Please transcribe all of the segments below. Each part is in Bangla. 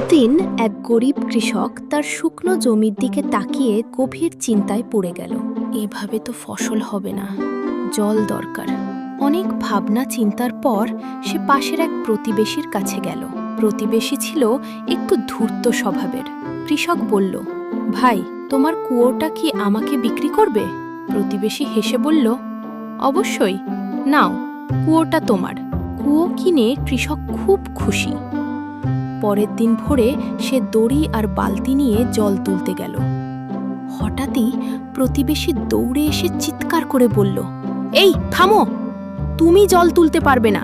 একদিন এক গরিব কৃষক তার শুকনো জমির দিকে তাকিয়ে গভীর চিন্তায় পড়ে গেল। এভাবে তো ফসল হবে না, জল দরকার। অনেক ভাবনা চিন্তার পর সে পাশের এক প্রতিবেশীর কাছে গেল। প্রতিবেশী ছিল একটু ধূর্ত স্বভাবের। কৃষক বলল, ভাই, তোমার কুয়োটা কি আমাকে বিক্রি করবে? প্রতিবেশী হেসে বলল, অবশ্যই, নাও, কুয়োটা তোমার। কুয়ো কিনে কৃষক খুব খুশি। পরের দিন ভোরে সে দড়ি আর বালতি নিয়ে জল তুলতে গেল। হঠাৎই প্রতিবেশী দৌড়ে এসে চিৎকার করে বলল, এই থামো, তুমি জল তুলতে পারবে না।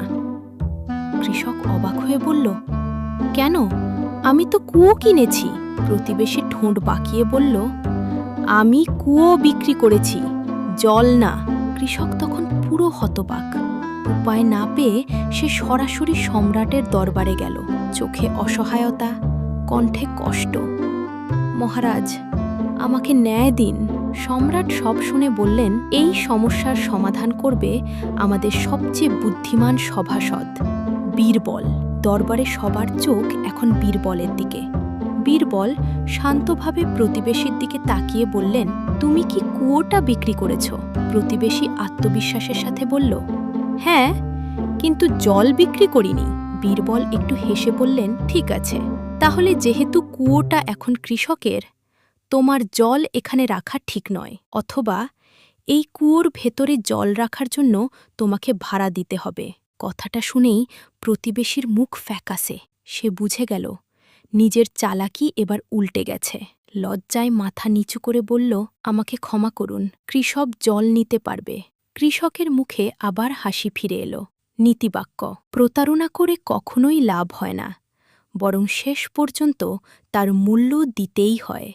কৃষক অবাক হয়ে বলল, কেন? আমি তো কুয়ো কিনেছি। প্রতিবেশী ঠোঁট বাঁকিয়ে বলল, আমি কুয়ো বিক্রি করেছি, জল না। কৃষক তখন পুরো হতবাক। উপায় না পেয়ে সে সরাসরি সম্রাটের দরবারে গেল। চোখে অসহায়তা, কণ্ঠে কষ্ট। মহারাজ, আমাকে ন্যায় দিন। সম্রাট সব শুনে বললেন, এই সমস্যার সমাধান করবে আমাদের সবচেয়ে বুদ্ধিমান সভাসদ বীরবল। দরবারে সবার চোখ এখন বীরবলের দিকে। বীরবল শান্তভাবে প্রতিবেশীর দিকে তাকিয়ে বললেন, তুমি কি কুয়োটা বিক্রি করেছ? প্রতিবেশী আত্মবিশ্বাসের সাথে বলল, হ্যাঁ, কিন্তু জল বিক্রি করিনি। বীরবল একটু হেসে বললেন, ঠিক আছে, তাহলে যেহেতু কুয়োটা এখন কৃষকের, তোমার জল এখানে রাখা ঠিক নয়, অথবা এই কুয়োর ভেতরে জল রাখার জন্য তোমাকে ভাড়া দিতে হবে। কথাটা শুনেই প্রতিবেশীর মুখ ফ্যাকাসে। সে বুঝে গেল নিজের চালাকি এবার উল্টে গেছে। লজ্জায় মাথা নিচু করে বলল, আমাকে ক্ষমা করুন, কৃষক জল নিতে পারবে। কৃষকের মুখে আবার হাসি ফিরে এলো। নীতিবাক্য, প্রতারণা করে কখনোই লাভ হয় না, বরং শেষ পর্যন্ত তার মূল্য দিতেই হয়।